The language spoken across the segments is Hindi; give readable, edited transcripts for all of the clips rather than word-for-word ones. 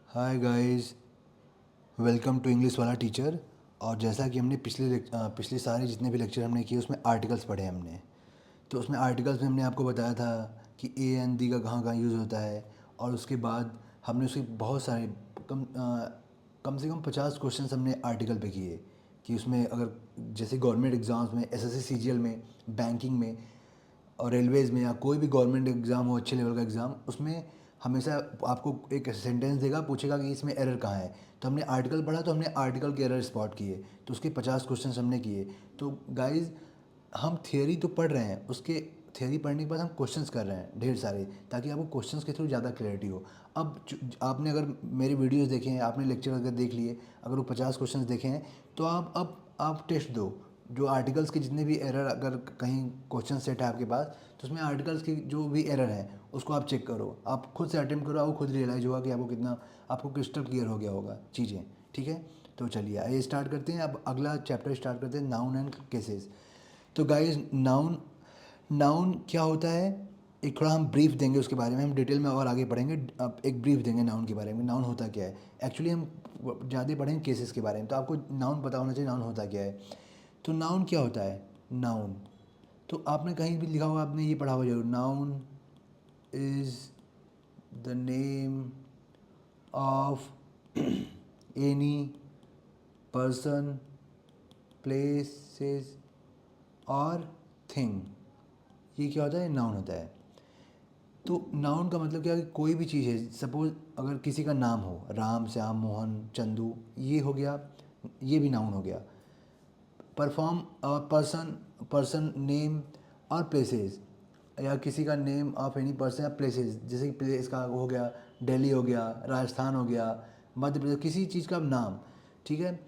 Hi guys, welcome to English वाला टीचर। और जैसा कि हमने पिछले सारे जितने भी लेक्चर हमने किए उसमें आर्टिकल्स पढ़े हमने। तो उसमें आर्टिकल्स में हमने आपको बताया था कि ए एंड दी का कहाँ कहाँ यूज़ होता है। और उसके बाद हमने उसके बहुत सारे कम से कम 50 क्वेश्चंस हमने आर्टिकल पे किए कि उसमें अगर जैसे गवर्नमेंट एग्ज़ाम्स में एसएससी सीजीएल में, बैंकिंग में और रेलवेज़ में या कोई भी गवर्नमेंट एग्ज़ाम हो, अच्छे लेवल का एग्ज़ाम, उसमें हमेशा आपको एक सेंटेंस देगा, पूछेगा कि इसमें एरर कहाँ है। तो हमने आर्टिकल पढ़ा, तो हमने आर्टिकल के एरर स्पॉट किए, तो उसके 50 क्वेश्चंस हमने किए। तो गाइज़, हम थियोरी तो पढ़ रहे हैं, उसके थियोरी पढ़ने के बाद हम क्वेश्चंस कर रहे हैं ढेर सारे, ताकि आपको क्वेश्चंस के थ्रू ज़्यादा क्लैरिटी हो। अब आपने अगर मेरे वीडियोस देखे हैं, आपने लेक्चर अगर देख लिए, अगर वो 50 क्वेश्चंस देखे हैं, तो आप टेस्ट दो। जो आर्टिकल्स के जितने भी एरर, अगर कहीं क्वेश्चन सेट है आपके पास, तो उसमें आर्टिकल्स की जो भी एरर है उसको आप चेक करो, आप खुद से अटेम्प्ट करो, आपको खुद रियलाइज़ होगा कि आपको क्रिस्टल क्लियर हो गया होगा चीज़ें। ठीक है, तो चलिए आइए स्टार्ट करते हैं। अब अगला चैप्टर स्टार्ट करते हैं, नाउन एंड केसेस। तो गाइज, नाउन नाउन क्या होता है, एक थोड़ा हम ब्रीफ देंगे उसके बारे में, हम डिटेल में और आगे पढ़ेंगे। अब एक ब्रीफ देंगे नाउन के बारे में, नाउन होता क्या है। एक्चुअली हम ज़्यादा पढ़ेंगे केसेस के बारे में, तो आपको नाउन पता होना चाहिए नाउन होता क्या है। तो नाउन क्या होता है, नाउन तो आपने कहीं भी लिखा होगा, आपने ये पढ़ा हुआ जरूर, noun is the name of any person, places और थिंग। ये क्या होता है, नाउन होता है। तो नाउन का मतलब क्या है कि कोई भी चीज़ है, सपोज अगर किसी का नाम हो, राम, श्याम, मोहन, चंदू, ये हो गया, ये भी नाउन हो गया। परफॉर्म पर्सन, पर्सन नेम और प्लेसेस, या किसी का नेम ऑफ एनी पर्सन या प्लेसेस, जैसे कि प्लेस का हो गया, दिल्ली हो गया, राजस्थान हो गया, मध्य प्रदेश, किसी चीज़ का नाम। ठीक है,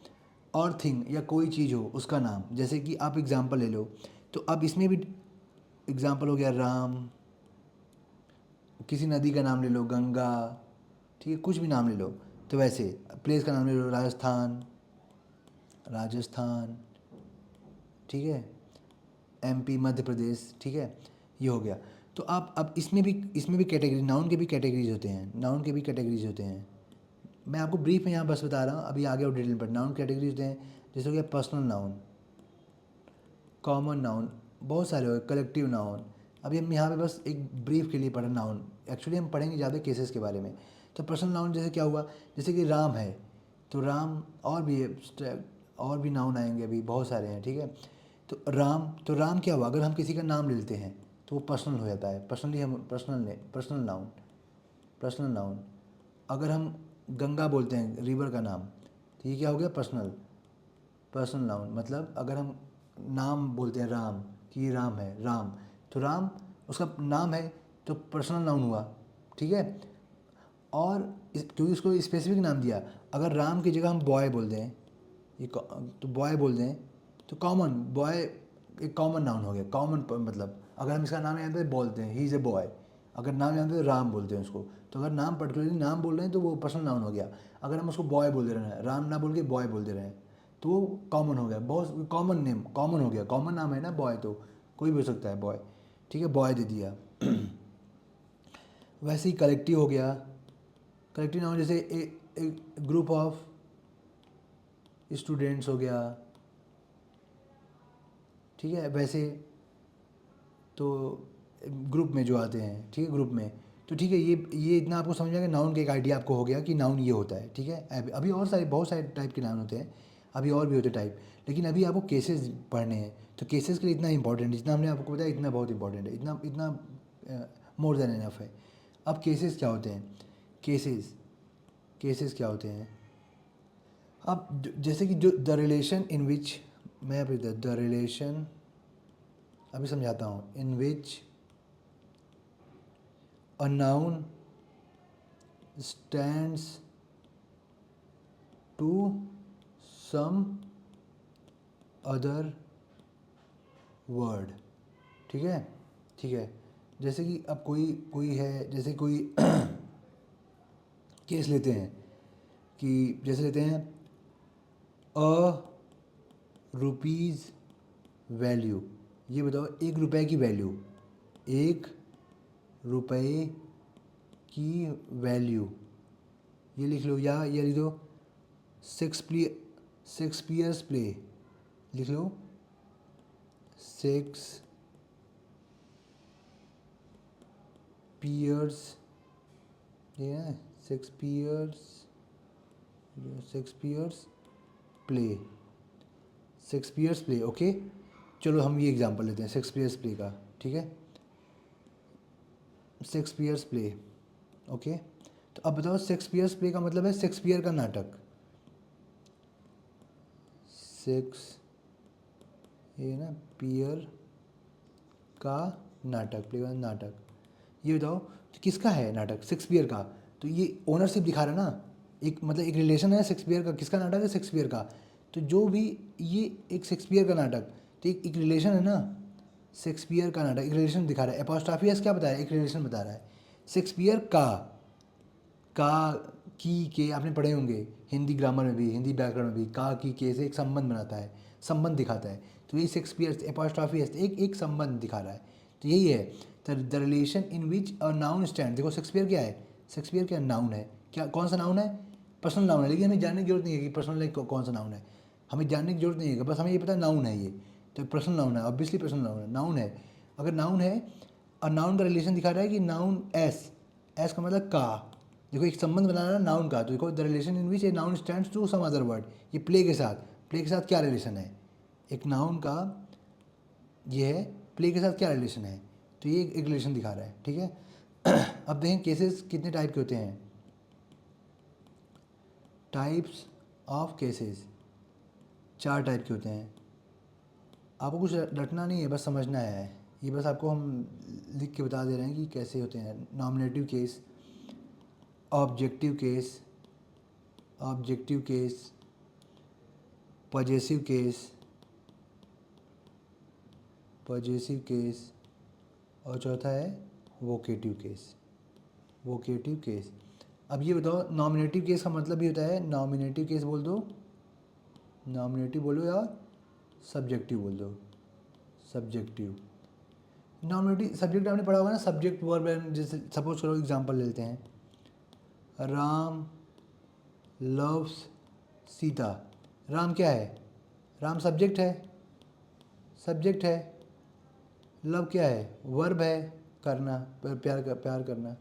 और थिंग या कोई चीज़ हो उसका नाम, जैसे कि आप एग्ज़ाम्पल ले लो। तो अब इसमें भी एग्ज़ाम्पल हो गया राम, किसी नदी का नाम ले लो, गंगा, ठीक है, कुछ भी नाम ले लो। तो वैसे प्लेस का नाम ले लो, राजस्थान, राजस्थान, ठीक है, एमपी, मध्य प्रदेश, ठीक है, ये हो गया। तो आप अब इसमें भी कैटेगरी, नाउन के भी कैटेगरीज होते हैं, नाउन के भी कैटेगरीज होते हैं। मैं आपको ब्रीफ में यहाँ बस बता रहा हूँ, अभी आगे और डिटेल पर नाउन कैटेगरीज होते हैं। जैसे हो गया पर्सनल नाउन, कॉमन नाउन, बहुत सारे हो गए, कलेक्टिव नाउन। अभी हम यहाँ पे बस एक ब्रीफ के लिए पढ़ नाउन, एक्चुअली हम पढ़ेंगे ज़्यादा केसेस के बारे में। तो पर्सनल नाउन जैसे क्या हुआ, जैसे कि राम है, तो राम, और भी है, और भी नाउन आएंगे, अभी बहुत सारे हैं, ठीक है। तो राम क्या हुआ, अगर हम किसी का नाम ले लेते हैं तो वो पर्सनल हो जाता है, पर्सनली हम पर्सनल नाउन, पर्सनल नाउन। अगर हम गंगा बोलते हैं, रिवर का नाम, तो ये क्या हो गया, पर्सनल, पर्सनल नाउन। मतलब अगर हम नाम बोलते हैं राम, कि ये राम है, राम, तो राम उसका नाम है, तो पर्सनल नाउन हुआ, ठीक है। और क्योंकि उसको स्पेसिफिक नाम दिया, अगर राम की जगह हम बॉय बोल दें, तो बॉय बोल दें, तो कॉमन बॉय एक कॉमन नाउन हो गया, कॉमन मतलब अगर हम इसका नाम जानते हैं बोलते हैं ही इज़ ए बॉय, अगर नाम जानते हैं राम बोलते हैं उसको। तो अगर नाम पर्टिकुलरली नाम बोल रहे हैं तो वो पर्सनल नाउन हो गया। अगर हम उसको बॉय बोल दे रहे हैं, राम ना बोल के बॉय बोल दे रहे हैं, तो वो कॉमन हो गया, बहुत कॉमन नेम, कॉमन हो गया, कॉमन नाम है ना बॉय, तो कोई भी हो सकता है बॉय, ठीक है, बॉय दे दिया। वैसे ही कलेक्टिव हो गया, कलेक्टिव नाउन जैसे एक ग्रुप ऑफ स्टूडेंट्स हो गया, ठीक है। वैसे तो ग्रुप में जो आते हैं, ठीक है, ग्रुप में, तो ठीक है, ये इतना आपको समझ में आएगा, नाउन का एक आइडिया आपको हो गया कि नाउन ये होता है, ठीक है। अभी और सारे बहुत सारे टाइप के नाउन होते हैं, अभी और भी होते टाइप, लेकिन अभी आपको केसेस पढ़ने हैं। तो केसेस के लिए इतना इंपॉर्टेंट, जितना हमने आपको बताया इतना बहुत इंपॉर्टेंट है, इतना इतना मोर देन इनफ है। अब केसेस क्या होते हैं, केसेस केसेस क्या होते हैं। अब जैसे कि जो द रिलेशन इन विच, मैं अभी द रिलेशन अभी समझाता हूँ, in which a noun stands to some other word, ठीक है, ठीक है। जैसे कि अब कोई कोई है, जैसे कोई केस लेते हैं, कि जैसे लेते हैं अ रुपीज़ वैल्यू, ये बताओ 1 रुपए की वैल्यू, 1 रुपए की वैल्यू, ये लिख लो, या ये लिख दो शेक्सपियर्स प्ले, लिख लो शेक्सपियर्स, ये है Shakespeare's play, Shakespeare's play. Okay, चलो हम ये एग्जांपल लेते हैं शेक्सपियर्स प्ले का, ठीक है, शेक्सपियर्स प्ले। ओके, तो अब बताओ शेक्सपियर्स प्ले का मतलब है शेक्सपियर का नाटक, ये ना पियर का नाटक, प्ले का नाटक। ये बताओ तो किसका है नाटक? शेक्सपियर का। तो ये ओनरशिप दिखा रहा है ना, एक मतलब एक रिलेशन है शेक्सपियर का, किसका नाटक है? शेक्सपियर का। तो जो भी ये एक शेक्सपियर का नाटक, तो एक रिलेशन है ना, शेक्सपियर का नाटक एक रिलेशन दिखा रहा है। एपोस्ट्रोफी एस क्या बता रहा है? एक रिलेशन बता रहा है। शेक्सपियर का की के आपने पढ़े होंगे हिंदी ग्रामर में भी, हिंदी व्याकरण में भी, का की के से एक संबंध बनाता है, संबंध दिखाता है। तो ये शेक्सपियर एपोस्ट्रोफी एस एक संबंध दिखा रहा है। तो यही है the relation in which a noun stand. देखो शेक्सपियर क्या है? शेक्सपियर क्या नाउन है? क्या कौन सा नाउन है? पर्सनल नाउन है, लेकिन हमें जानने की जरूरत नहीं है कि पर्सनल कौन सा नाउन है, हमें जानने की जरूरत नहीं है, बस हमें ये पता है नाउन है ये। तो पर्सनल नाउन है, ऑब्वियसली पर्सनल नाउन है। अगर नाउन है और नाउन का रिलेशन दिखा रहा है कि नाउन एस का मतलब का, देखो एक संबंध बना रहा है नाउन का। तो देखो the relation in which a noun stands to some other word. ये प्ले के साथ क्या रिलेशन है? एक नाउन का ये है, प्ले के साथ क्या रिलेशन है? तो ये एक रिलेशन दिखा रहा है, ठीक है। अब देखें केसेस कितने टाइप के होते हैं, टाइप्स ऑफ केसेस 4 टाइप के होते हैं। आपको कुछ रटना नहीं है, बस समझना है। ये बस आपको हम लिख के बता दे रहे हैं कि कैसे होते हैं। Nominative case, objective case, possessive case, और चौथा है वोकेटिव केस। अब ये बताओ नॉमिनेटिव केस का मतलब भी होता है, नॉमिनेटिव केस बोल दो, नॉमिनेटिव बोलो या सब्जेक्टिव बोल दो, सब्जेक्टिव। नॉमिनेटिव सब्जेक्ट आपने पढ़ा होगा ना, सब्जेक्ट वर्ब। जैसे सपोज करो एग्जांपल लेते हैं, राम लव्स सीता। राम क्या है? राम सब्जेक्ट है। लव क्या है? वर्ब है, करना, प्यार करना।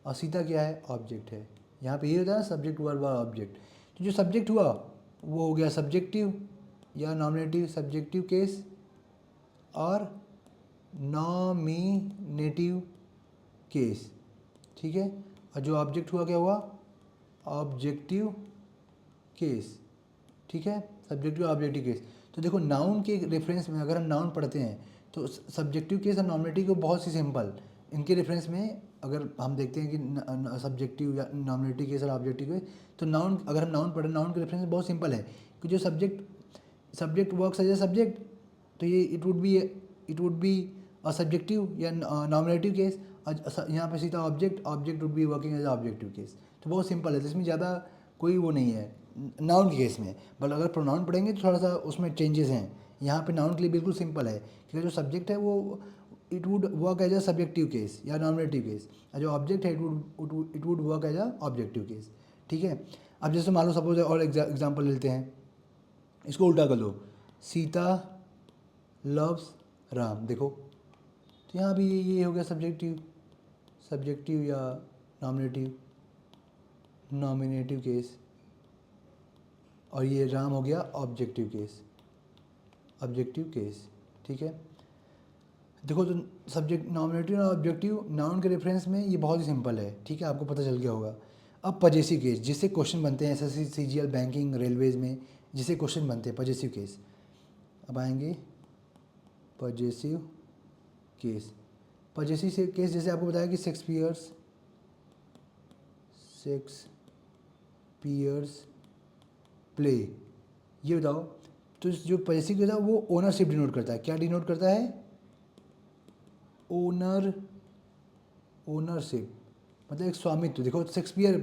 और सीता क्या है? ऑब्जेक्ट है। यहाँ पे ये होता है ना सब्जेक्ट वर्ब और ऑब्जेक्ट। तो जो सब्जेक्ट हुआ वो हो गया सब्जेक्टिव या नॉमिनेटिव, सब्जेक्टिव केस और नॉमिनेटिव केस, ठीक है। और जो ऑब्जेक्ट हुआ क्या हुआ? ऑब्जेक्टिव केस, ठीक है, सब्जेक्टिव ऑब्जेक्टिव केस। तो देखो नाउन के रेफरेंस में अगर हम नाउन पढ़ते हैं तो सब्जेक्टिव केस और नॉमिनेटिव को बहुत सी सिंपल, इनके रेफरेंस में अगर हम देखते हैं कि सब्जेक्टिव या नॉमिनेटिव केस और ऑब्जेक्टिव केस, तो नाउन अगर हम नाउन पढ़ें, नाउन के रेफरेंस में बहुत सिंपल है कि जो subject works as a subject, तो ये it would be a subjective या नॉमिनेटिव केस। यहाँ पे सीधा object would be working as objective case. तो बहुत सिंपल है, तो इसमें ज़्यादा कोई वो नहीं है नाउन के केस में। बट अगर प्रोनाउन पढ़ेंगे तो थोड़ा सा उसमें चेंजेस हैं। यहाँ पे नाउन के लिए बिल्कुल सिंपल है, क्योंकि जो सब्जेक्ट है वो it would work as a subjective case या नॉमिनेटिव केस, और जो ऑब्जेक्ट है it would work as a objective case, ठीक है। अब जैसे मान लो सपोज और एग्जाम्पल लेते हैं, इसको उल्टा कर लो, सीता लव्स राम। देखो तो यहाँ भी ये हो गया सब्जेक्टिव या नॉमिनेटिव केस, और ये राम हो गया ऑब्जेक्टिव केस, ठीक है। देखो तो सब्जेक्ट नॉमिनेटिव और ऑब्जेक्टिव नाउन के रेफरेंस में ये बहुत ही सिंपल है, ठीक है, आपको पता चल गया होगा। अब पजेसिव केस, जिससे क्वेश्चन बनते हैं एसएससी, सीजीएल, बैंकिंग, रेलवेज में जिससे क्वेश्चन बनते हैं, पजेसिव केस। अब आएंगे पजेसिव केस जैसे आपको बताया कि शेक्सपियर्स प्ले। ये बताओ तो जो पजेसिव केस है वो ओनरशिप डिनोट करता है। क्या डिनोट करता है? ओनरशिप, मतलब एक स्वामित्व। देखो शेक्सपियर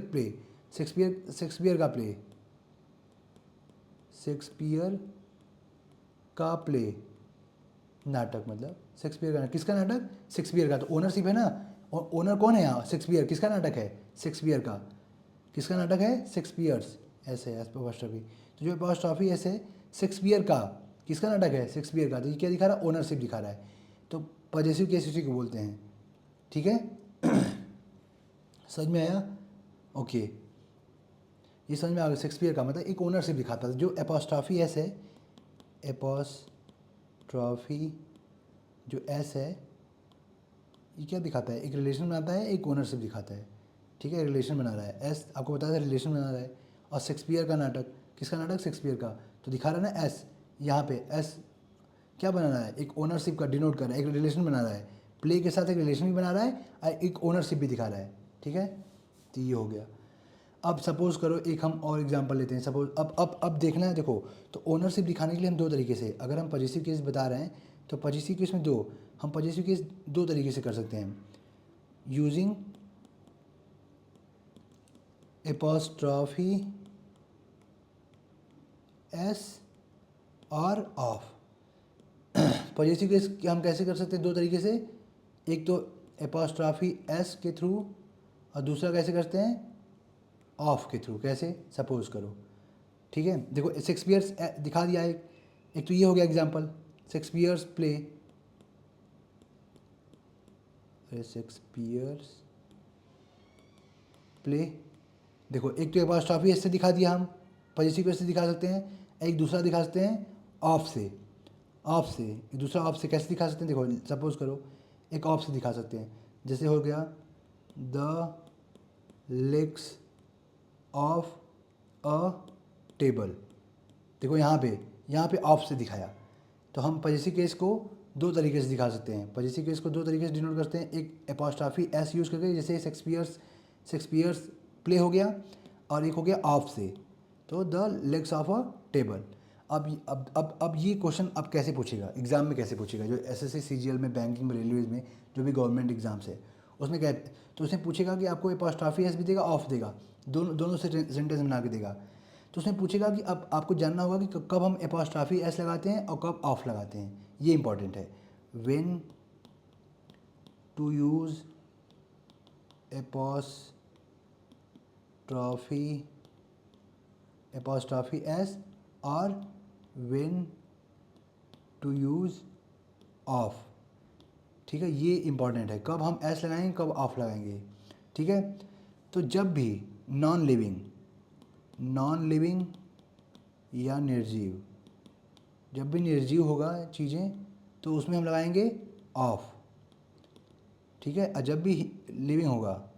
का प्ले नाटक, मतलब शेक्सपियर का, किसका नाटक? शेक्सपियर का। तो ओनरशिप है ना, ओनर कौन है यहाँ? शेक्सपियर। किसका नाटक है? शेक्सपियर का। किसका नाटक है? शेक्सपियर्स, ऐसे एस एपोस्ट्रॉफी। तो जो एपोस्ट्रॉफी एस है शेक्सपियर का, किसका नाटक है? शेक्सपियर का। तो ये क्या दिखा रहा है? ओनरशिप दिखा रहा है। तो पॉजेसिव केस उसी को बोलते हैं, ठीक है। समझ में आया? ओके, ये समझ में आ गया। शेक्सपियर का मतलब एक ओनरशिप दिखाता था। जो एपोस्ट्रॉफी एस है, एपोस्ट्रॉफी जो एस है, ये क्या दिखाता है? एक रिलेशन बनाता है, एक ओनरशिप दिखाता है, ठीक है। रिलेशन बना रहा है, एस आपको बताया था रिलेशन बना रहा है। और शेक्सपियर का नाटक, किसका नाटक? शेक्सपियर का। तो दिखा रहा है ना एस, यहाँ पे एस क्या बना रहा है? एक ओनरशिप का डिनोट कर रहा है, एक रिलेशन बना रहा है। प्ले के साथ एक रिलेशन भी बना रहा है और एक ओनरशिप भी दिखा रहा है, ठीक है। तो ये हो गया। अब सपोज करो एक हम और एग्जांपल लेते हैं। सपोज अब देखना है, देखो। तो ओनरशिप दिखाने के लिए हम दो तरीके से, अगर हम पॉजेसिव केस बता रहे हैं तो पॉजेसिव केस में हम पॉजेसिव केस दो तरीके से कर सकते हैं, यूजिंग एपोस्ट्रॉफी एस और ऑफ। पॉजेसिव केस हम कैसे कर सकते हैं? दो तरीके से, एक तो एपोस्ट्रॉफी एस के थ्रू और दूसरा कैसे करते हैं? ऑफ के थ्रू। कैसे? सपोज करो, ठीक है। देखो शेक्सपियर्स दिखा दिया एक तो ये हो गया example, Shakespeare's play, Shakespeare's play. देखो एक तो एपोस्ट्रॉफी एस से दिखा दिया हम, पॉजेसिव केस से दिखा सकते हैं। एक दूसरा दिखा सकते हैं ऑफ से, एक दूसरा ऑफ से कैसे दिखा सकते हैं? देखो सपोज करो एक ऑफ से दिखा सकते हैं, जैसे हो गया the legs of a table. देखो यहाँ पे ऑफ से दिखाया। तो हम पॉजेसिव केस को दो तरीके से दिखा सकते हैं, पॉजेसिव केस को दो तरीके से डिनोट करते हैं। एक एपोस्ट्रॉफी एस यूज़ करके, जैसे शेक्सपियर्स प्ले हो गया, और एक हो गया ऑफ से, तो the legs of a table. अब ये क्वेश्चन अब कैसे पूछेगा एग्जाम में? कैसे पूछेगा? जो एसएससी सीजीएल में, बैंकिंग में, रेलवेज में, जो भी गवर्नमेंट एग्जाम्स है उसमें क्या, तो उसने पूछेगा कि आपको एपोस्ट्रॉफी एस भी देगा, ऑफ देगा, दोनों से सेंटेंस बना के देगा। तो उसने पूछेगा कि अब आपको जानना होगा कि कब हम एपोस्ट्रॉफी एस लगाते हैं और कब ऑफ लगाते हैं। ये इंपॉर्टेंट है, when to use apostrophe S और व्हेन टू यूज़ ऑफ, ठीक है। ये इंपॉर्टेंट है, कब हम एस लगाएंगे, कब ऑफ लगाएंगे, ठीक है। तो जब भी नॉन लिविंग या निर्जीव, जब भी निर्जीव होगा चीज़ें तो उसमें हम लगाएंगे ऑफ, ठीक है। और जब भी लिविंग होगा,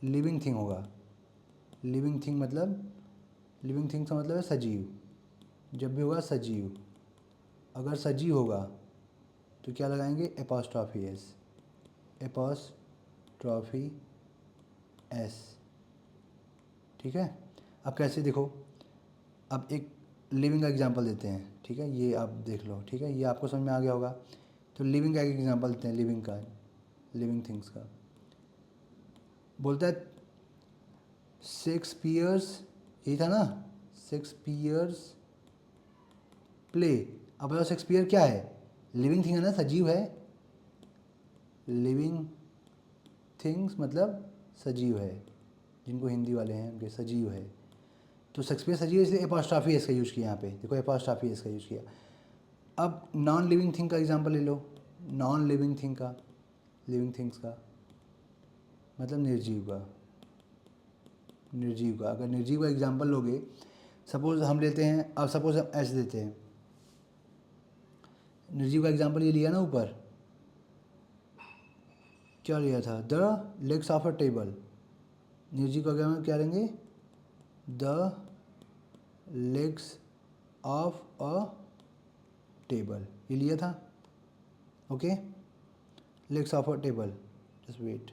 लिविंग थिंग होगा, लिविंग थिंग का मतलब है सजीव, जब भी होगा सजीव, अगर सजीव होगा तो क्या लगाएंगे? एपोस्ट्रॉफी एस, ठीक है। अब कैसे? देखो अब एक लिविंग का एग्जांपल देते हैं, ठीक है। ये आप देख लो, ठीक है, ये आपको समझ में आ गया होगा। तो लिविंग का एक एग्जांपल देते हैं, लिविंग थिंग्स का। बोलता है शेक्सपियर्स, यही था ना, शेक्सपियर्स प्ले। अब बताओ शेक्सपियर क्या है? लिविंग थिंग है ना, सजीव है। लिविंग थिंग्स मतलब सजीव है, जिनको हिंदी वाले हैं उनके सजीव है। तो शेक्सपियर सजीव है, इसलिए एपोस्ट्रॉफी एस का यूज़ किया यहाँ पे। देखो एपोस्ट्रॉफी एस का यूज़ किया। अब नॉन लिविंग थिंग का एग्जांपल ले लो, नॉन लिविंग थिंग का, लिविंग थिंग्स का मतलब निर्जीव का, अगर निर्जीव का एग्जांपल लोगे, सपोज हम लेते हैं, अब सपोज हम ऐसे देते हैं, निर्जीव का एग्जांपल ये लिया ना ऊपर, क्या लिया था? The legs of a table. निर्जीव का क्या लेंगे? The legs of a table, ये लिया था, okay. Legs of a table, just wait,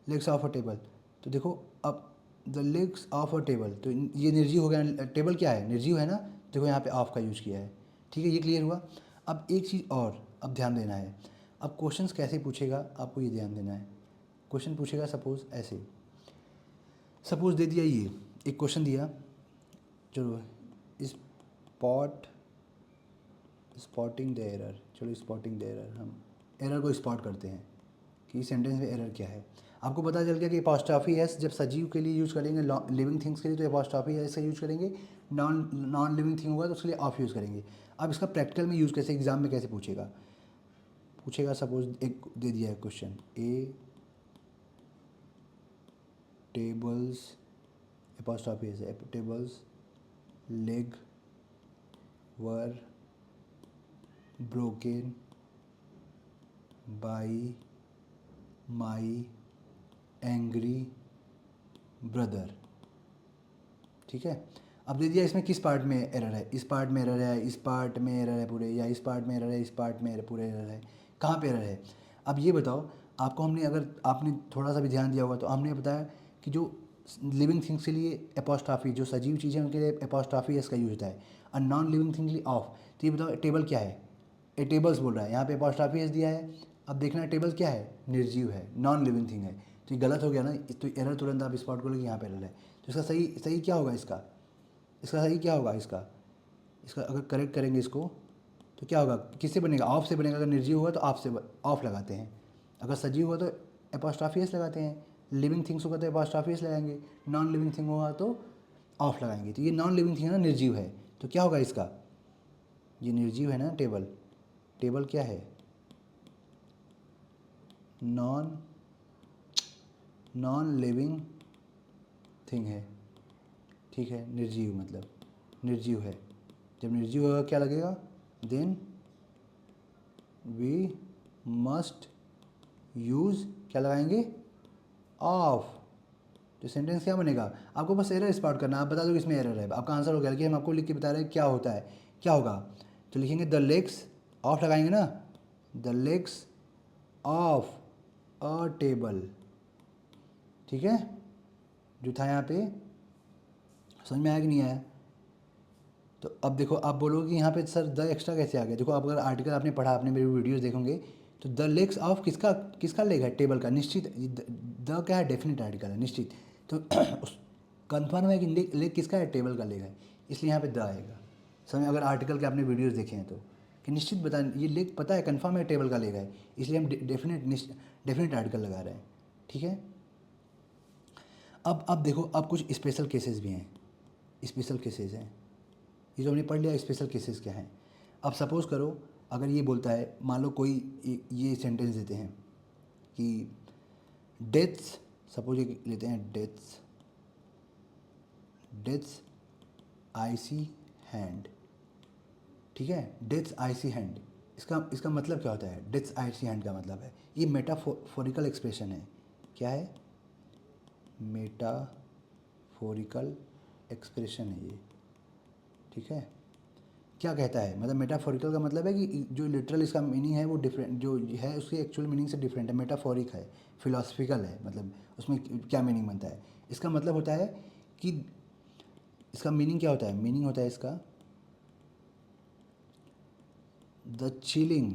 legs of a table. तो देखो अब the legs of a table, तो ये निर्जीव हो गया। टेबल क्या है? निर्जीव है ना। देखो यहाँ पे ऑफ का यूज़ किया है, ठीक है। ये क्लियर हुआ। अब एक चीज़ और अब ध्यान देना है। अब क्वेश्चंस कैसे पूछेगा आपको ये ध्यान देना है। क्वेश्चन पूछेगा सपोज ऐसे, सपोज दे दिया, ये एक क्वेश्चन दिया, चलो स्पॉटिंग द एरर, चलो स्पॉटिंग द एरर, हम एरर को स्पॉट करते हैं कि इस सेंटेंस में एरर क्या है। आपको पता चल गया कि अपॉस्ट्रॉफी एस जब सजीव के लिए यूज़ करेंगे, लिविंग थिंग्स के लिए तो अपॉस्ट्रॉफी एस का यूज़ करेंगे, नॉन लिविंग थिंग होगा तो उसके लिए ऑफ यूज़ करेंगे। अब इसका प्रैक्टिकल में यूज़ कैसे, एग्जाम में कैसे पूछेगा सपोज एक दे दिया है question, A tables apostrophe S, tables leg were broken by my angry brother. ठीक है, अब दे दिया इसमें किस पार्ट में एरर है, इस पार्ट में एरर है, इस पार्ट में एरर है पूरे, या इस पार्ट में एरर है, इस पार्ट में पूरे एरर है, कहाँ पे एरर है। अब ये बताओ, आपको हमने, अगर आपने थोड़ा सा भी ध्यान दिया होगा तो हमने बताया कि जो लिविंग थिंग्स के लिए एपोस्ट्राफी, जो सजीव चीज़ें उनके लिए एपोस्ट्राफी एस का यूज होता है, और नॉन लिविंग थिंग के लिए ऑफ। तो ये बताओ टेबल क्या है, ए टेबल्स बोल रहा है, यहाँ पे एपोस्ट्राफी एस दिया है। अब देखना टेबल क्या है, निर्जीव है, नॉन लिविंग थिंग है, तो ये गलत हो गया ना, तो एरर तुरंत आप स्पॉट करोगे यहाँ पे एरर है। तो इसका सही सही क्या होगा, इसका सही क्या होगा, इसका अगर करेक्ट करेंगे इसको तो क्या होगा, किससे बनेगा, ऑफ से बनेगा। अगर निर्जीव होगा तो ऑफ से ऑफ लगाते हैं, अगर सजीव होगा तो एपोस्ट्रॉफी एस लगाते हैं, लिविंग थिंग्स होगा तो एपोस्ट्रॉफी एस लगाएंगे, नॉन लिविंग थिंग होगा तो ऑफ लगाएंगे। तो ये नॉन लिविंग थिंग है ना, निर्जीव है, तो क्या होगा इसका, ये निर्जीव है ना टेबल, टेबल क्या है, नॉन लिविंग थिंग है। ठीक है, निर्जीव मतलब निर्जीव है, जब निर्जीव होगा क्या लगेगा, देन वी मस्ट यूज़ क्या लगाएंगे, ऑफ। तो सेंटेंस क्या बनेगा, आपको बस एरर स्पॉट करना, आप बता दो इसमें एरर है, आपका आंसर हो गया। कि हम आपको लिख के बता रहे हैं क्या होता है, क्या होगा। तो लिखेंगे द लेग्स, ऑफ लगाएंगे ना, the legs of a table. ठीक है, जो था यहाँ पे, समझ में आया कि नहीं आया। तो अब देखो, आप बोलोगे कि यहाँ पे सर द एक्स्ट्रा कैसे आ गया। देखो, आप अगर आर्टिकल आपने पढ़ा, आपने मेरी वीडियोस देखोगे, तो द लेग्स ऑफ किसका किसका लेग है, टेबल का, निश्चित। द क्या है, डेफिनेट आर्टिकल है, निश्चित। तो उस कन्फर्म है कि लेग किसका है, टेबल का लेग है, इसलिए यहाँ पे द आएगा। समझ, अगर आर्टिकल के आपने वीडियोज़ देखे हैं तो, कि निश्चित बता, ये लेग पता है, कन्फर्म है टेबल का लेग है, इसलिए हम डेफिनेट आर्टिकल लगा रहे हैं। ठीक है, अब देखो, अब कुछ स्पेशल केसेस भी हैं, स्पेशल केसेस हैं, ये जो हमने पढ़ लिया स्पेशल केसेस क्या हैं। अब सपोज़ करो, अगर ये बोलता है, मान लो कोई ये सेंटेंस देते हैं कि डेथ्स, सपोज ये लेते हैं, डेथ्स आईसी हैंड। ठीक है, डेथ्स आईसी हैंड, इसका मतलब क्या होता है, डेथ्स आईसी हैंड का मतलब है, ये मेटाफोरिकल एक्सप्रेशन है। क्या है, मेटाफोरिकल एक्सप्रेशन है ये। ठीक है, क्या कहता है, मतलब मेटाफोरिकल का मतलब है कि जो लिटरल इसका मीनिंग है वो डिफरेंट, जो है उसके एक्चुअल मीनिंग से डिफरेंट है, मेटाफोरिक है, फिलोसफिकल है, मतलब उसमें क्या मीनिंग बनता है। इसका मतलब होता है कि, इसका मीनिंग क्या होता है, मीनिंग होता है इसका, the chilling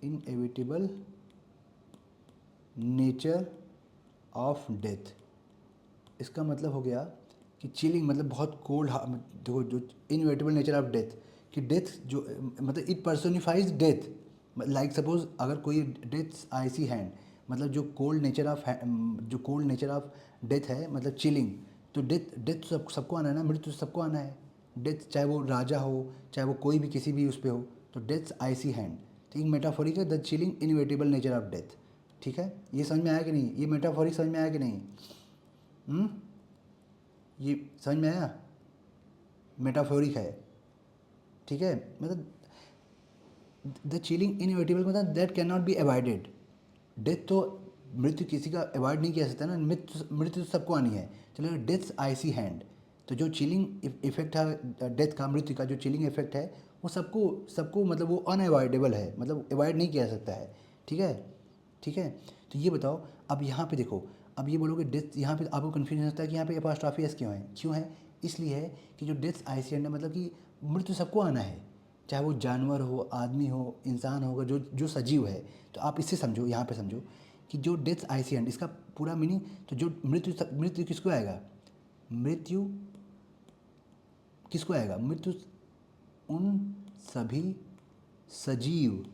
inevitable nature of death. इसका मतलब हो गया कि चिलिंग मतलब बहुत कोल्ड, देखो जो इनएविटेबल नेचर ऑफ डेथ, कि डेथ जो मतलब इट पर्सोनिफाइज डेथ। लाइक सपोज अगर कोई डेथ आईसी हैंड, मतलब जो कोल्ड नेचर ऑफ डेथ है, मतलब चिलिंग। तो डेथ सबको आना है ना, मृत्यु सबको आना है। डेथ चाहे वो राजा हो, चाहे वो कोई भी किसी भी उस पर हो, तो डेथ आईसी हैंड। तो एक मेटाफोरिक है, the chilling inevitable nature of death. ठीक है, ये समझ में आया कि नहीं, ये मेटाफोरिक समझ में आया कि नहीं। ये समझ में आया, मेटाफोरिक है। ठीक है, मतलब द चिलिंग इनएविटेबल मतलब that can not be avoided. Death तो, मृत्यु किसी का अवॉइड नहीं किया जा सकता ना, मृत्यु तो सबको आनी है। चलो, डेथ्स आईसी हैंड, तो जो चिलिंग इफेक्ट है डेथ का, मृत्यु का जो चिलिंग इफेक्ट है, वो सबको सबको मतलब वो अनअवॉइडेबल है, मतलब अवॉइड नहीं किया जा सकता है। ठीक है, ठीक है। तो ये बताओ, अब यहाँ पे देखो, अब ये बोलोगे डेथ, यहाँ पे आपको कन्फ्यूजन होता है कि यहाँ पे एपोस्ट्रॉफी एस क्यों है, इसलिए है कि जो डेथ आईसी हैंड है, मतलब कि मृत्यु सबको आना है, चाहे वो जानवर हो, आदमी हो, इंसान होगा, जो सजीव है। तो आप इससे समझो, यहाँ पे समझो कि जो डेथ आईसी हैंड, इसका पूरा मीनिंग, तो जो मृत्यु किसको आएगा, मृत्यु किसको आएगा, मृत्यु उन सभी सजीव,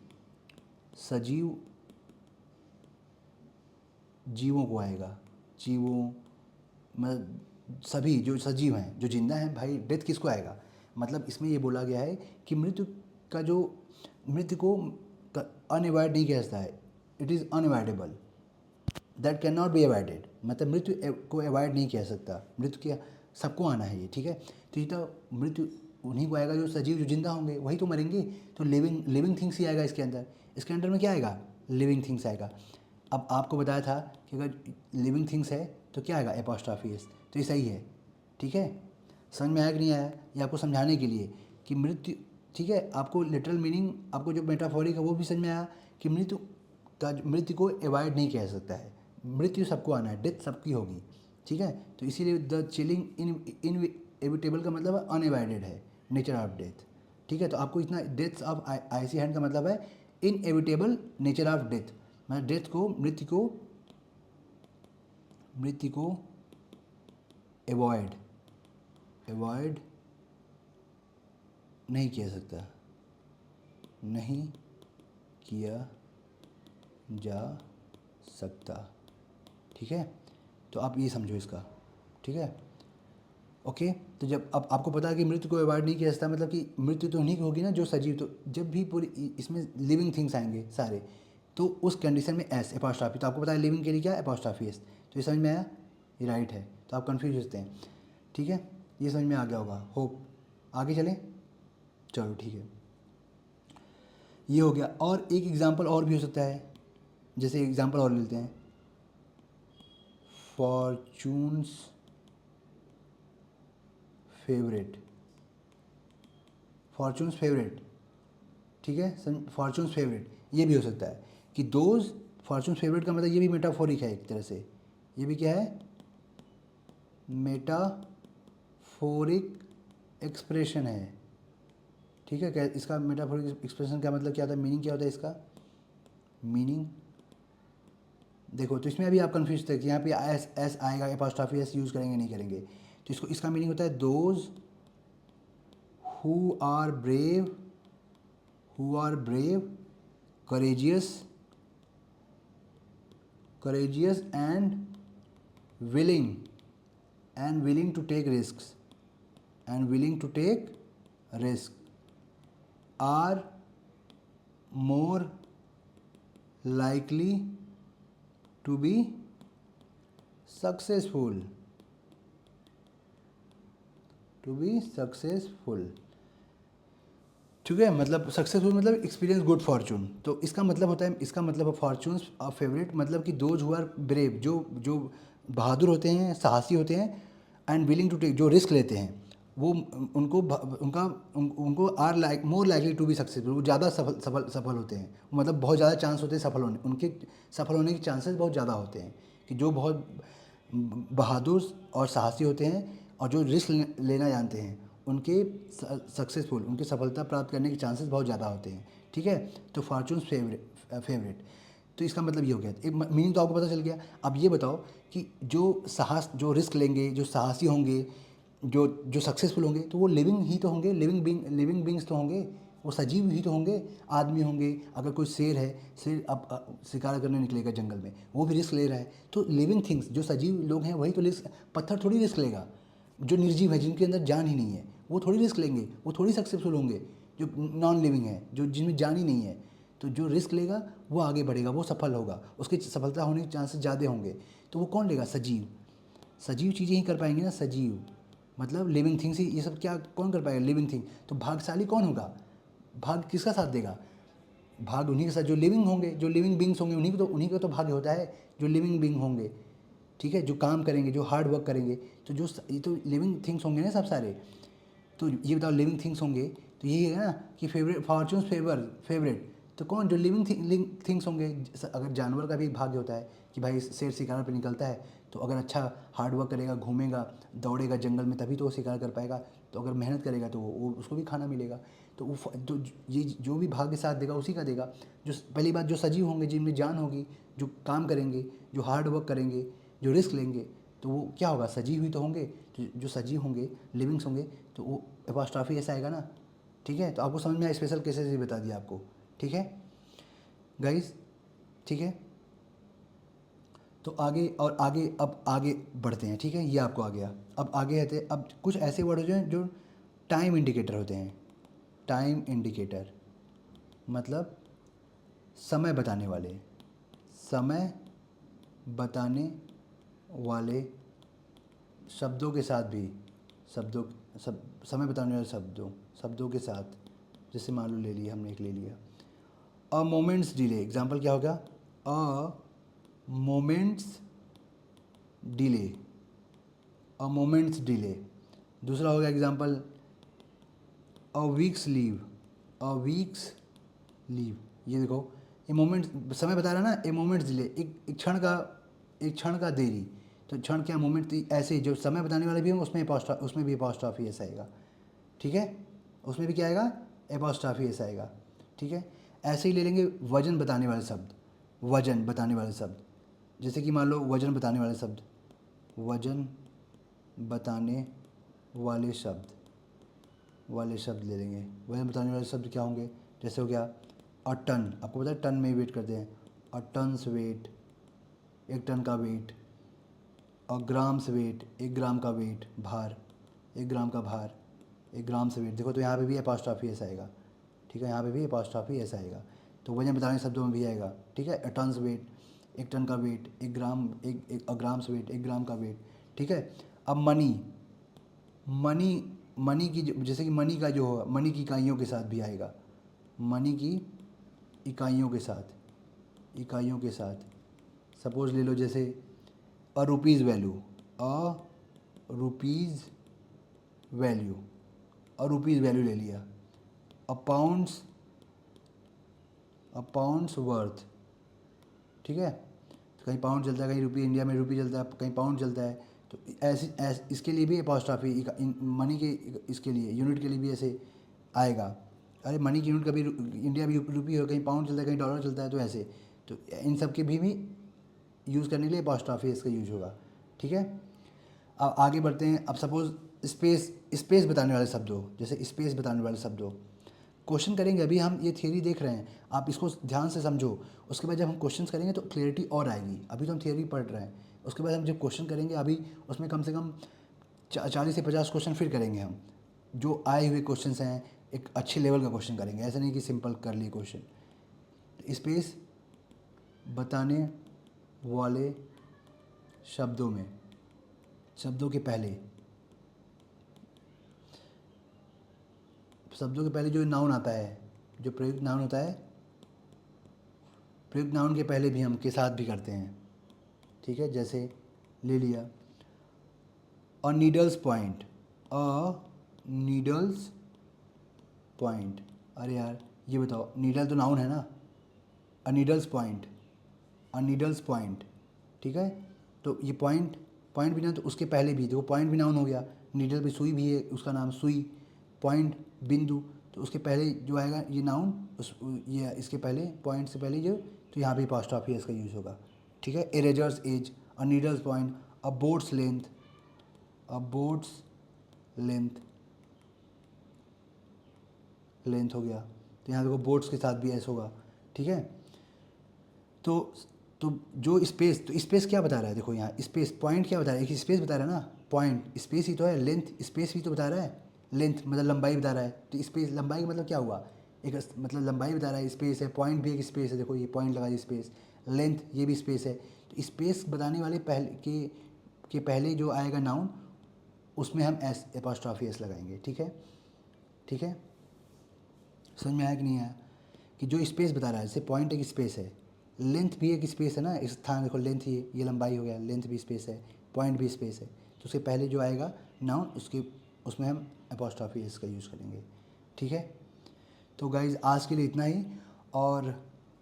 सजीव जीवों को आएगा, जीवों मतलब सभी जो सजीव हैं, जो जिंदा हैं भाई, डेथ किसको आएगा? मतलब इसमें ये बोला गया है कि मृत्यु का जो, मृत्यु को अनएवॉइड नहीं कह सकता है, it is unavoidable, that can not be avoided, मतलब मृत्यु को अवॉइड नहीं कह सकता, मृत्यु क्या सबको आना है ये, ठीक है। तो ये तो मृत्यु उन्हीं को आएगा जो सजीव, जो जिंदा होंगे वही तो मरेंगे। तो लिविंग थिंग्स ही आएगा इसके अंदर में क्या आएगा? लिविंग थिंग्स आएगा। अब आपको बताया था कि अगर लिविंग थिंग्स है तो क्या आएगा? एपोस्ट्रॉफी एस, तो ये सही है, ठीक है। समझ में आया कि नहीं आया? ये आपको समझाने के लिए कि मृत्यु, ठीक है, आपको लिटरल मीनिंग, आपको जो मेटाफोरिक है वो भी समझ में आया कि मृत्यु को अवॉइड नहीं किया जा सकता है, मृत्यु सबको आना है, डेथ सबकी होगी, ठीक है। तो इसीलिए द चिलिंग इनएविटेबल का मतलब अनएवॉइडेड है, नेचर ऑफ डेथ, ठीक है। तो आपको इतना, डेथ ऑफ आईसी हैंड का मतलब है इनएविटेबल नेचर ऑफ डेथ, मतलब डेथ को, मृत्यु को अवॉइड नहीं किया सकता, नहीं किया जा सकता, ठीक है। तो आप ये समझो इसका, ठीक है, ओके। तो जब अब आपको पता है कि मृत्यु को अवॉइड नहीं किया जा सकता, मतलब कि मृत्यु तो उन्हीं की होगी ना जो सजीव, तो जब भी पूरी इसमें लिविंग थिंग्स आएंगे सारे, तो उस कंडीशन में एस एपोस्ट्रॉफी, तो आपको पता है लिविंग के लिए क्या एपोस्ट्रॉफी एस, तो ये समझ में आया? ये राइट है, तो आप कन्फ्यूज होते हैं, ठीक है। ये समझ में आ गया होगा, होप। आगे चलें, चलो ठीक है, ये हो गया। और एक एग्जांपल और भी हो सकता है, जैसे एग्जांपल और लेते हैं, फॉर्चून्स फेवरेट, फॉर्चून्स फेवरेट, ठीक है, फॉर्चून्स फेवरेट, ये भी हो सकता है कि दोज, फॉर्चून्स फेवरेट का मतलब ये भी मेटाफोरिक है एक तरह से, ये भी क्या है? मेटाफोरिक एक्सप्रेशन है, ठीक है। क्या इसका मेटाफोरिक एक्सप्रेशन का मतलब क्या होता है? मीनिंग क्या होता है इसका? मीनिंग देखो, तो इसमें अभी आप कन्फ्यूज थे कि यहाँ पे एस आएगा, एपोस्ट्रॉफी एस यूज़ करेंगे नहीं करेंगे, तो इसका मीनिंग होता है those who are brave, courageous and willing to take risks, are more likely to be successful, ठीक है। मतलब सक्सेसफुल मतलब एक्सपीरियंस गुड फॉर्चून, तो इसका मतलब होता है, इसका मतलब है फॉर्चून्स ऑफ फेवरेट, मतलब कि दोज हु आर ब्रेव, जो बहादुर होते हैं, साहसी होते हैं, एंड विलिंग टू टेक, जो रिस्क लेते हैं, वो उनको are like more likely to be successful, वो ज़्यादा सफल होते हैं, मतलब बहुत ज़्यादा चांस होते हैं सफल होने, उनके सफल होने के चांसेस बहुत ज़्यादा होते हैं, कि जो बहुत बहादुर और साहसी होते हैं और जो रिस्क लेना जानते हैं, उनके उनकी सफलता प्राप्त करने के चांसेस बहुत ज़्यादा होते हैं, ठीक है। तो फॉर्चून्स फेवरेट, तो इसका मतलब ये हो गया, एक मीनिंग तो आपको पता चल गया। अब ये बताओ कि जो रिस्क लेंगे, जो साहसी होंगे, जो सक्सेसफुल होंगे, तो वो लिविंग ही तो होंगे, लिविंग बींग्स तो होंगे, वो सजीव ही तो होंगे, आदमी होंगे। अगर कोई शेर है, शेर अब शिकार करने निकलेगा जंगल में, वो भी रिस्क ले रहा है, तो लिविंग थिंग्स, जो सजीव लोग हैं वही तो रिस्क, पत्थर थोड़ी रिस्क लेगा, जो निर्जीव है, जिनके अंदर जान ही नहीं है, वो थोड़ी रिस्क लेंगे, वो थोड़ी सक्सेसफुल होंगे, जो नॉन लिविंग है, जो जिनमें जान ही नहीं है। तो जो रिस्क लेगा वो आगे बढ़ेगा, वो सफल होगा, उसकी सफलता होने के चांसेस ज़्यादा होंगे। तो वो कौन लेगा? सजीव चीज़ें ही कर पाएंगे ना, सजीव मतलब लिविंग थिंग्स ही, ये सब क्या कौन कर पाएगा? Living thing. तो भाग्यशाली कौन होगा? भाग्य किसका साथ देगा? भाग्य उन्हीं के साथ जो लिविंग होंगे, जो लिविंग बींग्स होंगे, उन्हीं का तो भाग्य होता है, जो लिविंग बींग होंगे, ठीक है, जो काम करेंगे, जो हार्ड वर्क करेंगे। तो ये तो लिविंग थिंग्स होंगे ना सब सारे। तो ये बताओ, लिविंग थिंग्स होंगे तो यही है ना कि फॉर्चून्स फेवरेट, तो कौन? जो लिविंग थिंग्स होंगे। अगर जानवर का भी एक भाग्य होता है कि भाई शेर शिकार पे निकलता है, तो अगर अच्छा हार्ड वर्क करेगा, घूमेगा, दौड़ेगा जंगल में, तभी तो वो शिकार कर पाएगा। तो अगर मेहनत करेगा तो वो उसको भी खाना मिलेगा। तो तो ये जो भी भाग्य साथ देगा उसी का देगा। जो पहली बात, जो सजीव होंगे, जिनमें जान होगी, जो काम करेंगे, जो हार्ड वर्क करेंगे, जो रिस्क लेंगे, तो वो क्या होगा? सजीव ही तो होंगे। जो सजीव होंगे, लिविंग्स होंगे, तो वो एपोस्ट्रॉफी ऐसा आएगा ना, ठीक है, तो आपको समझ में आया स्पेशल केसेस ही बता दिया आपको। ठीक है गाइस, ठीक है। तो आगे और आगे, अब आगे बढ़ते हैं। ठीक है, ये आपको आ गया। अब आगे आते हैं, अब कुछ ऐसे वर्ड होते हैं जो टाइम इंडिकेटर होते हैं। टाइम इंडिकेटर मतलब समय बताने वाले, समय बताने वाले शब्दों के साथ भी, समय बताने वाले शब्दों के साथ, जैसे मान लो ले लिया हमने, एक ले लिया अ मोमेंट्स डिले। एग्जाम्पल क्या होगा? अ मोमेंट्स डिले, अ मोमेंट्स डिले। दूसरा हो गया example a weeks leave, a weeks leave. ये देखो, ए मोमेंट समय बता रहा है ना, ए मोमेंट्स डिले, एक क्षण का, एक क्षण का देरी। तो क्षण क्या, मोमेंट, ऐसे ही जो समय बताने वाले भी होंगे उसमें भी एपॉस्ट्रॉफी ऐसा आएगा। ठीक है, उसमें भी क्या आएगा? एपॉस्ट्रॉफी ऐसा आएगा। ठीक है, ऐसे ही ले लेंगे वजन बताने वाले शब्द, वजन बताने वाले शब्द, जैसे कि मान लो वजन बताने वाले शब्द, वजन बताने वाले शब्द ले लेंगे। वजन बताने वाले शब्द क्या होंगे? जैसे हो गया अ टन, आपको पता है टन में वेट करते हैं, अ टन्स वेट, एक टन का वेट। अ ग्राम्स वेट, एक ग्राम का वेट, भार, एक ग्राम का भार, एक ग्राम से वेट। देखो तो यहाँ पे भी एपॉस्ट्रॉफी ऐसा आएगा। ठीक है, यहाँ पे भी एपॉस्ट्रॉफी ऐसा आएगा। तो वजन बताने शब्दों में भी आएगा। ठीक है, अ टन्स वेट, एक टन का वेट, एक ग्राम, एक अ ग्राम्स वेट, एक ग्राम का वेट। ठीक है, अब मनी, मनी मनी की जैसे कि मनी का जो हो, मनी की इकाइयों के साथ भी आएगा। मनी की इकाइयों के साथ, इकाइयों के साथ सपोज ले लो, जैसे अ रुपीज़ वैल्यू, अ रुपीज़ वैल्यू, अ रुपीज़ वैल्यू ले लिया। अ पाउंड्स, अ पाउंड्स वर्थ। ठीक है, तो कहीं पाउंड चलता है, कहीं रुपी, इंडिया में रुपी चलता है, कहीं पाउंड चलता है। तो इसके लिए भी अपॉस्ट्रॉफी, मनी के, इसके लिए यूनिट के लिए भी ऐसे आएगा। अरे मनी की यूनिट कभी इंडिया में रुपी हो, कहीं पाउंड चलता है, कहीं डॉलर चलता है, तो ऐसे। तो इन सब के भी यूज़ करने के लिए अपॉस्ट्रॉफी इसका यूज होगा। ठीक है, अब आगे बढ़ते हैं। अब सपोज स्पेस बताने वाले शब्द हो, जैसे स्पेस बताने वाले शब्द हो, क्वेश्चन करेंगे। अभी हम ये थियरी देख रहे हैं, आप इसको ध्यान से समझो। उसके बाद जब हम क्वेश्चंस करेंगे तो क्लियरिटी और आएगी। अभी तो हम थियरी पढ़ रहे हैं, उसके बाद हम जब क्वेश्चन करेंगे, अभी उसमें कम से कम 40 से 50 क्वेश्चन फिर करेंगे हम। जो आए हुए क्वेश्चंस हैं, एक अच्छे लेवल का क्वेश्चन करेंगे, ऐसा नहीं कि सिंपल कर लिए क्वेश्चन। स्पेस बताने वाले शब्दों में, शब्दों के पहले, शब्दों के पहले जो नाउन आता है, जो प्रयुक्त नाउन होता है, प्रयुक्त नाउन के पहले भी हम के साथ भी करते हैं। ठीक है, जैसे ले लिया अ नीडल्स पॉइंट, अ नीडल्स पॉइंट। अरे यार ये बताओ, नीडल तो नाउन है ना, अ नीडल्स पॉइंट, अ नीडल्स पॉइंट। ठीक है, तो ये पॉइंट, पॉइंट भी ना, तो उसके पहले भी देखो, पॉइंट भी नाउन हो गया, नीडल भी, सुई भी है उसका नाम, सुई, पॉइंट बिंदु, तो उसके पहले जो आएगा ये नाउन, उस ये इसके पहले, पॉइंट से पहले जो, तो यहाँ भी अपॉस्ट्रॉफी इसका यूज़ होगा। ठीक है, इरेजर्स एज, अ नीडल्स पॉइंट, अ बोट्स लेंथ, अ बोट्स लेंथ, लेंथ हो गया। तो यहाँ देखो बोट्स के साथ भी ऐसा होगा। ठीक है, तो तो जो स्पेस, तो स्पेस क्या बता रहा है? देखो यहाँ स्पेस, पॉइंट क्या बता रहा है? एक स्पेस बता रहा है ना, पॉइंट स्पेस ही तो है, लेंथ स्पेस भी तो बता रहा है। लेंथ मतलब लंबाई बता रहा है, तो स्पेस लंबाई का मतलब क्या हुआ? एक मतलब लंबाई बता रहा है, स्पेस है, पॉइंट भी एक स्पेस है। देखो ये पॉइंट लगा, स्पेस, लेंथ ये भी स्पेस है। तो स्पेस बताने वाले पहले के पहले जो आएगा नाउन, उसमें हम एस, एपॉस्ट्रॉफी एस लगाएंगे। ठीक है, ठीक है, समझ में आया कि नहीं आया? कि जो स्पेस बता रहा है, जैसे पॉइंट एक स्पेस है, लेंथ भी एक स्पेस है ना, इस स्थान देखो, लेंथ ये लंबाई हो गया, लेंथ भी स्पेस है, पॉइंट भी स्पेस है। तो उसके पहले जो आएगा नाउन, उसके उसमें हम अपॉस्ट्रॉफी एस का यूज़ करेंगे। ठीक है, तो गाइज़ आज के लिए इतना ही, और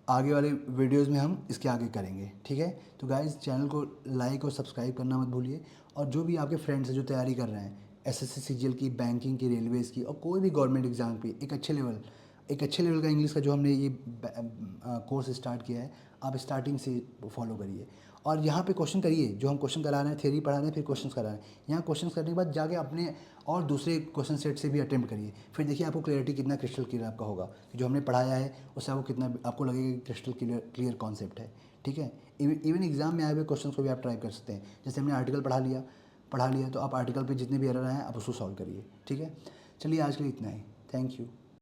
आगे वाले वीडियोस में हम इसके आगे करेंगे। ठीक है, तो गाइज़ चैनल को लाइक और सब्सक्राइब करना मत भूलिए। और जो भी आपके फ्रेंड्स हैं जो तैयारी कर रहे हैं, एसएससी सीजीएल की, बैंकिंग की, रेलवेज़ की, और कोई भी गवर्नमेंट एग्ज़ाम पे एक अच्छे लेवल का इंग्लिश का जो हमने ये कोर्स स्टार्ट किया है, आप स्टार्टिंग से फॉलो करिए और यहाँ पे क्वेश्चन करिए, जो हम क्वेश्चन करा रहे हैं, थ्योरी पढ़ा रहे हैं, फिर क्वेश्चन करा रहे हैं, यहाँ क्वेश्चन करने के बाद जाके अपने और दूसरे क्वेश्चन सेट से भी अटेम्प्ट करिए, फिर देखिए आपको क्लैरिटी कितना क्रिस्टल क्लियर आपका होगा, जो हमने पढ़ाया है उससे आपको कितना आपको लगेगा कि क्रिस्टल क्लियर कॉन्सेप्ट है। ठीक है, इवन एग्जाम में आए हुए क्वेश्चन को भी आप ट्राई कर सकते हैं। जैसे हमने आर्टिकल पढ़ा लिया तो आप आर्टिकल पे जितने भी एरर आए हैं आप उसको सॉल्व करिए। ठीक है, चलिए आज के लिए इतना ही। Thank you.